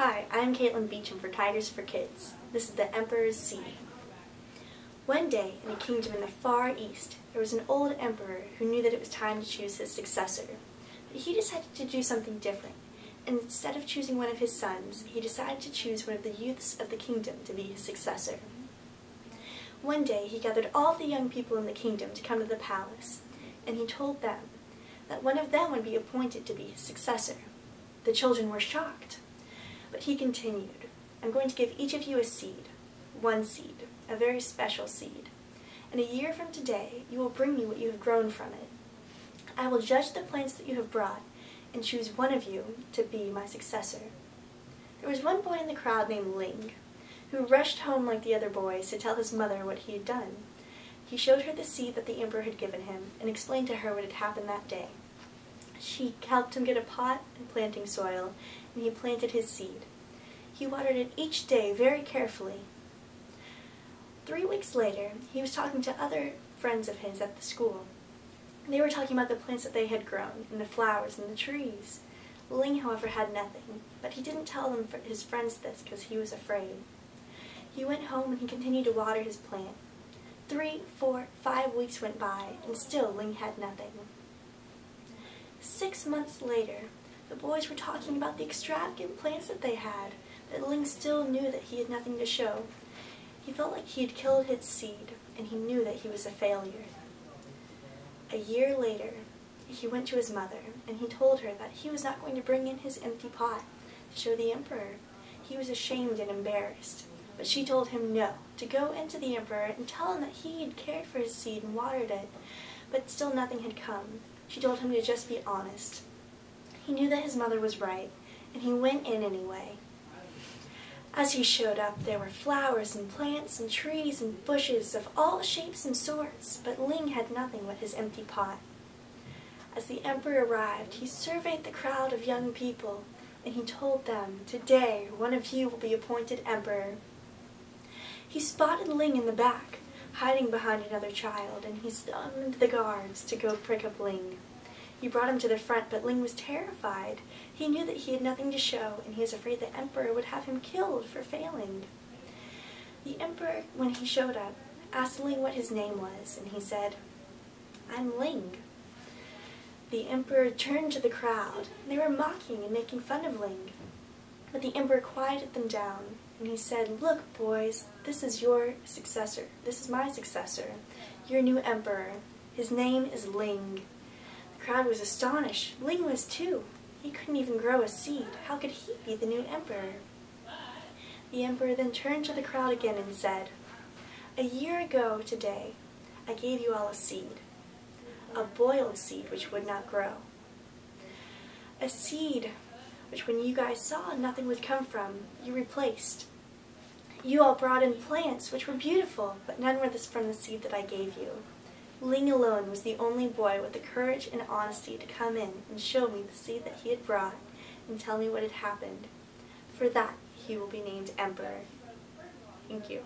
Hi, I'm Caitlin Beecham for Tigers for Kids. This is the Emperor's Seed. One day, in a kingdom in the far east, there was an old emperor who knew that it was time to choose his successor. But he decided to do something different, and instead of choosing one of his sons, he decided to choose one of the youths of the kingdom to be his successor. One day, he gathered all the young people in the kingdom to come to the palace, and he told them that one of them would be appointed to be his successor. The children were shocked. But he continued, "I'm going to give each of you a seed, one seed, a very special seed. And a year from today, you will bring me what you have grown from it. I will judge the plants that you have brought and choose one of you to be my successor." There was one boy in the crowd named Ling, who rushed home like the other boys to tell his mother what he had done. He showed her the seed that the emperor had given him and explained to her what had happened that day. She helped him get a pot and planting soil, and he planted his seed. He watered it each day very carefully. 3 weeks later, he was talking to other friends of his at the school. They were talking about the plants that they had grown, and the flowers and the trees. Ling, however, had nothing, but he didn't tell his friends this because he was afraid. He went home and he continued to water his plant. 3, 4, 5 weeks went by, and still Ling had nothing. 6 months later, the boys were talking about the extravagant plants that they had, but Ling still knew that he had nothing to show. He felt like he had killed his seed, and he knew that he was a failure. A year later, he went to his mother, and he told her that he was not going to bring in his empty pot to show the emperor. He was ashamed and embarrassed, but she told him no, to go into the emperor and tell him that he had cared for his seed and watered it, but still nothing had come. She told him to just be honest. He knew that his mother was right, and he went in anyway. As he showed up, there were flowers and plants and trees and bushes of all shapes and sorts, but Ling had nothing but his empty pot. As the emperor arrived, he surveyed the crowd of young people, and he told them, "Today, one of you will be appointed emperor." He spotted Ling in the back, hiding behind another child, and he summoned the guards to go pick up Ling. He brought him to the front, but Ling was terrified. He knew that he had nothing to show, and he was afraid the emperor would have him killed for failing. The emperor, when he showed up, asked Ling what his name was, and he said, "I'm Ling." The emperor turned to the crowd, and they were mocking and making fun of Ling. But the emperor quieted them down, and he said, "Look, boys, this is your successor. This is my successor, your new emperor. His name is Ling." The crowd was astonished. Ling was too. He couldn't even grow a seed. How could he be the new emperor? The emperor then turned to the crowd again and said, "A year ago today, I gave you all a seed, a boiled seed which would not grow. A seed which when you guys saw nothing would come from, you replaced. You all brought in plants which were beautiful, but none were from the seed that I gave you. Ling alone was the only boy with the courage and honesty to come in and show me the seed that he had brought and tell me what had happened. For that, he will be named emperor." Thank you.